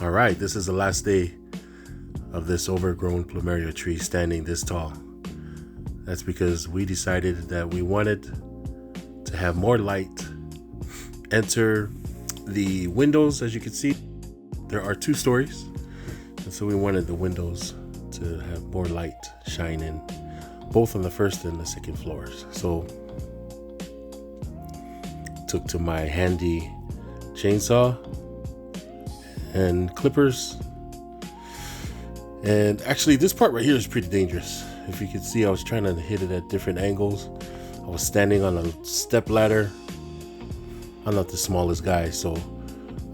All right, this is the last day of this overgrown Plumeria tree standing this tall. That's because we decided that we wanted to have more light enter the windows. As you can see, there are 2 stories, and so we wanted the windows to have more light shine in, both on the first and the second floors. So took to my handy chainsaw and clippers, and actually this part right here is pretty dangerous. If you can see, I was trying to hit it at different angles. I was standing on a step ladder. I'm not the smallest guy, so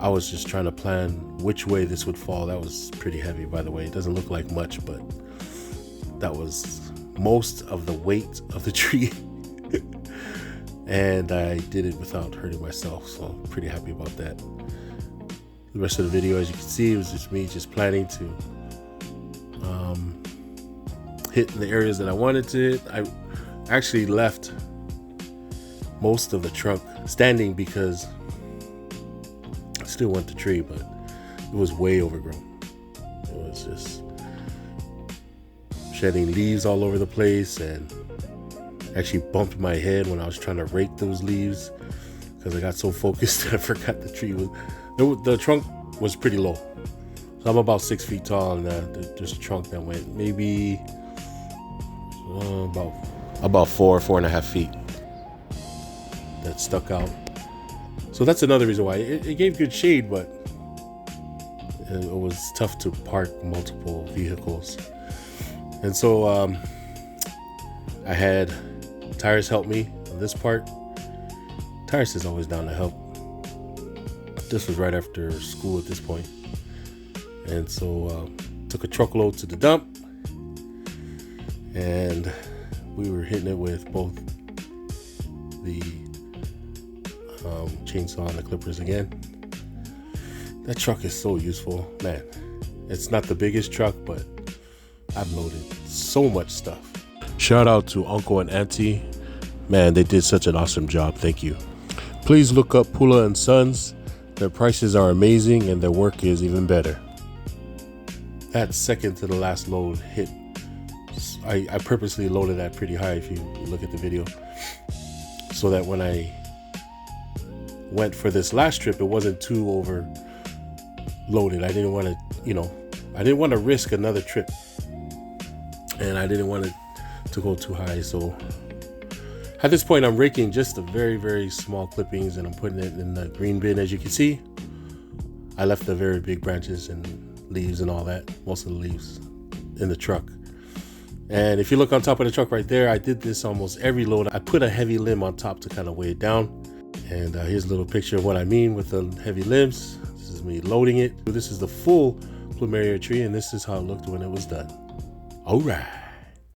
I was just trying to plan which way this would fall. That was pretty heavy, by the way. It doesn't look like much, but that was most of the weight of the tree. And I did it without hurting myself, so I'm pretty happy about that. The rest of the video, as you can see, it was just me planning to hit the areas that I wanted to hit. I actually left most of the trunk standing because I still want the tree, but it was way overgrown. It was just shedding leaves all over the place, and actually bumped my head when I was trying to rake those leaves because I got so focused that I forgot the tree was. The trunk was pretty low. So I'm about 6 feet tall, and there's a trunk that went maybe about 4.5 feet that stuck out. So that's another reason why it gave good shade, but it was tough to park multiple vehicles. And so I had Tires help me on this part. Tires is always down to help. This was right after school at this point, and so took a truckload to the dump, and we were hitting it with both the chainsaw and the clippers again. That truck is so useful, man. It's not the biggest truck, but I've loaded so much stuff. Shout out to Uncle and Auntie. Man, they did such an awesome job. Thank you. Please look up Pula and Sons. Their prices are amazing and their work is even better. That second to the last load hit. I purposely loaded that pretty high if you look at the video, so that when I went for this last trip, it wasn't too overloaded. I didn't want to, risk another trip, and I didn't want it to go too high. So at this point, I'm raking just the very, very small clippings, and I'm putting it in the green bin. As you can see, I left the very big branches and leaves and all that, most of the leaves in the truck. And if you look on top of the truck right there, I did this almost every load. I put a heavy limb on top to kind of weigh it down. And here's a little picture of what I mean with the heavy limbs. This is me loading it. This is the full Plumeria tree, and this is how it looked when it was done. All right.